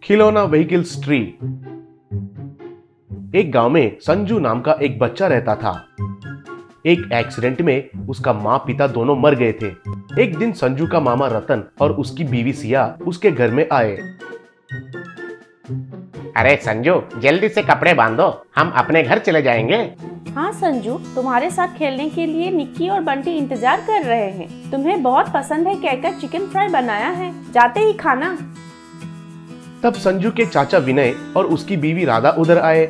खिलौना vehicles tree. एक गांव में संजू नाम का एक बच्चा रहता था। एक एक्सीडेंट में उसका माँ पिता दोनों मर गए थे। एक दिन संजू का मामा रतन और उसकी बीवी सिया उसके घर में आए। अरे संजू, जल्दी से कपड़े बांधो, हम अपने घर चले जाएंगे। हाँ संजू, तुम्हारे साथ खेलने के लिए निक्की और बंटी इंतजार कर रहे हैं। तुम्हें बहुत पसंद है कहकर चिकन फ्राई बनाया है, जाते ही खाना। तब संजू के चाचा विनय और उसकी बीवी राधा उधर आए।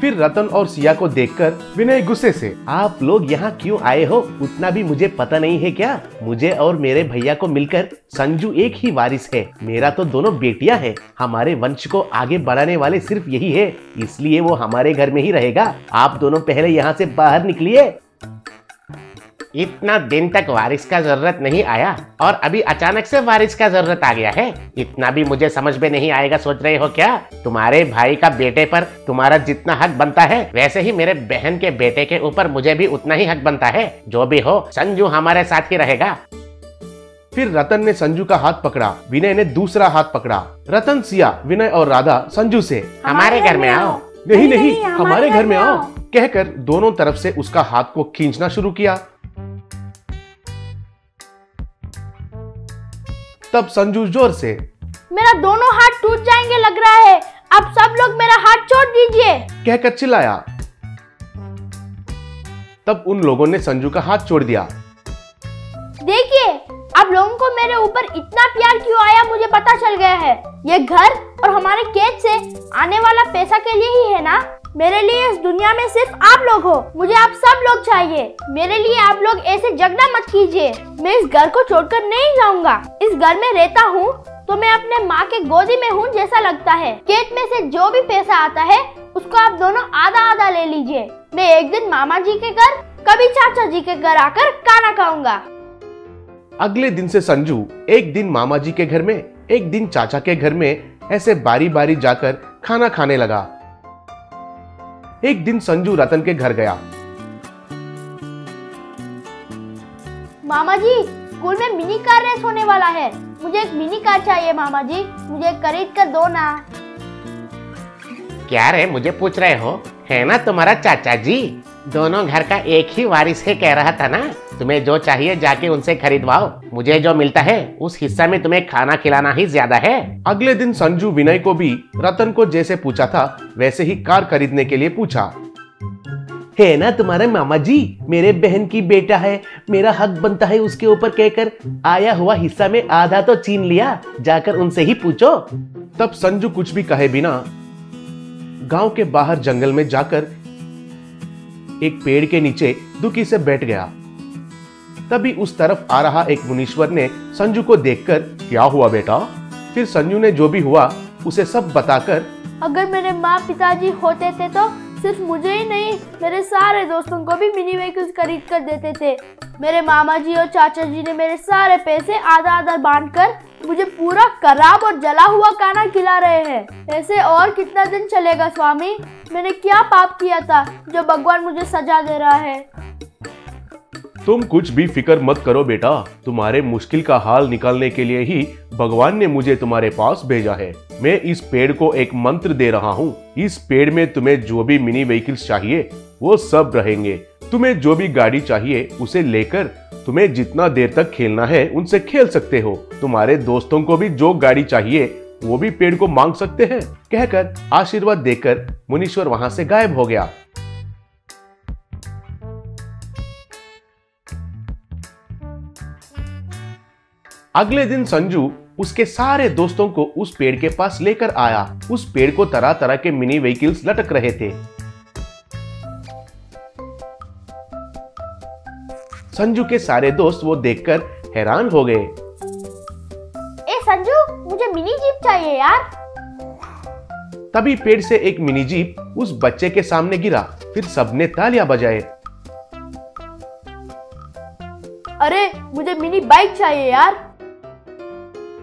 फिर रतन और सिया को देखकर विनय गुस्से से, आप लोग यहाँ क्यों आए हो? उतना भी मुझे पता नहीं है क्या? मुझे और मेरे भैया को मिलकर संजू एक ही वारिस है। मेरा तो दोनों बेटियां हैं। हमारे वंश को आगे बढ़ाने वाले सिर्फ यही है, इसलिए वो हमारे घर में ही रहेगा। आप दोनों पहले यहाँ से बाहर निकलिए। इतना दिन तक वारिस का जरूरत नहीं आया और अभी अचानक से वारिस का जरूरत आ गया है। इतना भी मुझे समझ में नहीं आएगा सोच रहे हो क्या? तुम्हारे भाई का बेटे पर तुम्हारा जितना हक बनता है, वैसे ही मेरे बहन के बेटे के ऊपर मुझे भी उतना ही हक बनता है। जो भी हो, संजू हमारे साथ ही रहेगा। फिर रतन ने संजू का हाथ पकड़ा, विनय ने दूसरा हाथ पकड़ा। रतन, सिया, विनय और राधा संजू से, हमारे घर में आओ। नहीं, हमारे घर में आओ कहकर दोनों तरफ से उसका हाथ को खींचना शुरू किया। तब संजू जोर से, मेरा दोनों हाथ टूट जाएंगे लग रहा है, अब सब लोग मेरा हाथ छोड़ दीजिए कहकर चिल्लाया। तब उन लोगों ने संजू का हाथ छोड़ दिया। देखिए, अब लोगों को मेरे ऊपर इतना प्यार क्यों आया मुझे पता चल गया है। ये घर और हमारे खेत से आने वाला पैसा के लिए ही है ना? मेरे लिए इस दुनिया में सिर्फ आप लोग हो। मुझे आप सब लोग चाहिए। मेरे लिए आप लोग ऐसे झगड़ा मत कीजिए। मैं इस घर को छोड़कर नहीं जाऊंगा। इस घर में रहता हूँ तो मैं अपने माँ के गोदी में हूँ जैसा लगता है। खेत में से जो भी पैसा आता है उसको आप दोनों आधा आधा ले लीजिए। मैं एक दिन मामा जी के घर, कभी चाचा जी के घर आकर खाना खाऊंगा। अगले दिन से संजू एक दिन मामा जी के घर में, एक दिन चाचा के घर में ऐसे बारी बारी जाकर खाना खाने लगा। एक दिन संजू रतन के घर गया। मामा जी, स्कूल में मिनी कार रेस होने वाला है। मुझे एक मिनी कार चाहिए मामा जी, मुझे खरीद कर दो ना। क्या रे, मुझे पूछ रहे हो? है ना तुम्हारा चाचा जी, दोनों घर का एक ही वारिस है, कह रहा था ना। तुम्हें जो चाहिए जाके उनसे खरीदवाओ। मुझे जो मिलता है उस हिस्सा में तुम्हें खाना खिलाना ही ज्यादा है। अगले दिन संजू विनय को भी रतन को जैसे पूछा था वैसे ही कार खरीदने के लिए पूछा। है ना तुम्हारे मामा जी, मेरे बहन की बेटा है, मेरा हक बनता है उसके ऊपर कहकर आया हुआ हिस्सा में आधा तो छीन लिया, जाकर उनसे ही पूछो। तब संजू कुछ भी कहे बिना गांव के बाहर जंगल में जाकर एक पेड़ के नीचे दुखी से बैठ गया। तभी उस तरफ आ रहा एक मुनीश्वर ने संजू को देखकर, क्या हुआ बेटा? फिर संजू ने जो भी हुआ उसे सब बताकर, अगर मेरे माँ पिताजी होते थे तो सिर्फ मुझे ही नहीं, मेरे सारे दोस्तों को भी मिनी व्हीकल्स खरीद कर देते थे। मेरे मामा जी और चाचा जी ने मेरे सारे पैसे आधा आधा बांटकर मुझे पूरा खराब और जला हुआ खाना खिला रहे हैं। ऐसे और कितना दिन चलेगा स्वामी? मैंने क्या पाप किया था जो भगवान मुझे सजा दे रहा है? तुम कुछ भी फिक्र मत करो बेटा, तुम्हारे मुश्किल का हाल निकालने के लिए ही भगवान ने मुझे तुम्हारे पास भेजा है। मैं इस पेड़ को एक मंत्र दे रहा हूँ। इस पेड़ में तुम्हें जो भी मिनी व्हीकल्स चाहिए वो सब रहेंगे। तुम्हें जो भी गाड़ी चाहिए उसे लेकर तुम्हें जितना देर तक खेलना है उनसे खेल सकते हो। तुम्हारे दोस्तों को भी जो गाड़ी चाहिए वो भी पेड़ को मांग सकते हैं कहकर आशीर्वाद देकर मुनीश्वर वहां से गायब हो गया। अगले दिन संजू उसके सारे दोस्तों को उस पेड़ के पास लेकर आया। उस पेड़ को तरह तरह के मिनी व्हीकल्स लटक रहे थे। संजू के सारे दोस्त वो देखकर हैरान हो गए। ए संजू, मुझे मिनी जीप चाहिए यार। तभी पेड़ से एक मिनी जीप उस बच्चे के सामने गिरा। फिर सबने तालियां बजाए। अरे, मुझे मिनी बाइक चाहिए यार।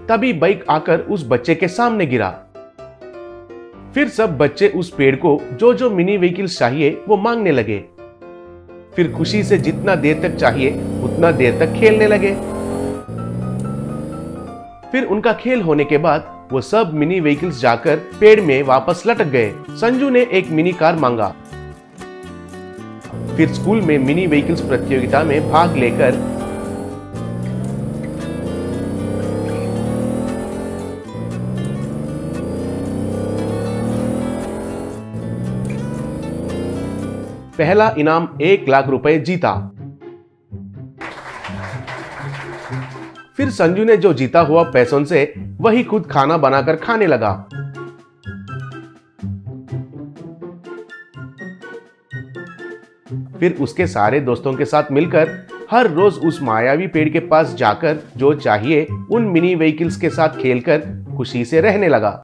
तभी बाइक आकर उस बच्चे के सामने गिरा। फिर सब बच्चे उस पेड़ को जो जो मिनी व्हीकल्स चाहिए वो मांगने लगे। फिर खुशी से जितना देर तक चाहिए उतना देर तक खेलने लगे। फिर उनका खेल होने के बाद वो सब मिनी व्हीकल्स जाकर पेड़ में वापस लटक गए। संजू ने एक मिनी कार मांगा। फिर स्कूल में मिनी व्हीकल्स प्रतियोगिता में भाग लेकर पहला इनाम 1 लाख रुपए जीता। फिर संजू ने जो जीता हुआ पैसों से वही खुद खाना बनाकर खाने लगा। फिर उसके सारे दोस्तों के साथ मिलकर हर रोज उस मायावी पेड़ के पास जाकर जो चाहिए उन मिनी व्हीकल्स के साथ खेलकर खुशी से रहने लगा।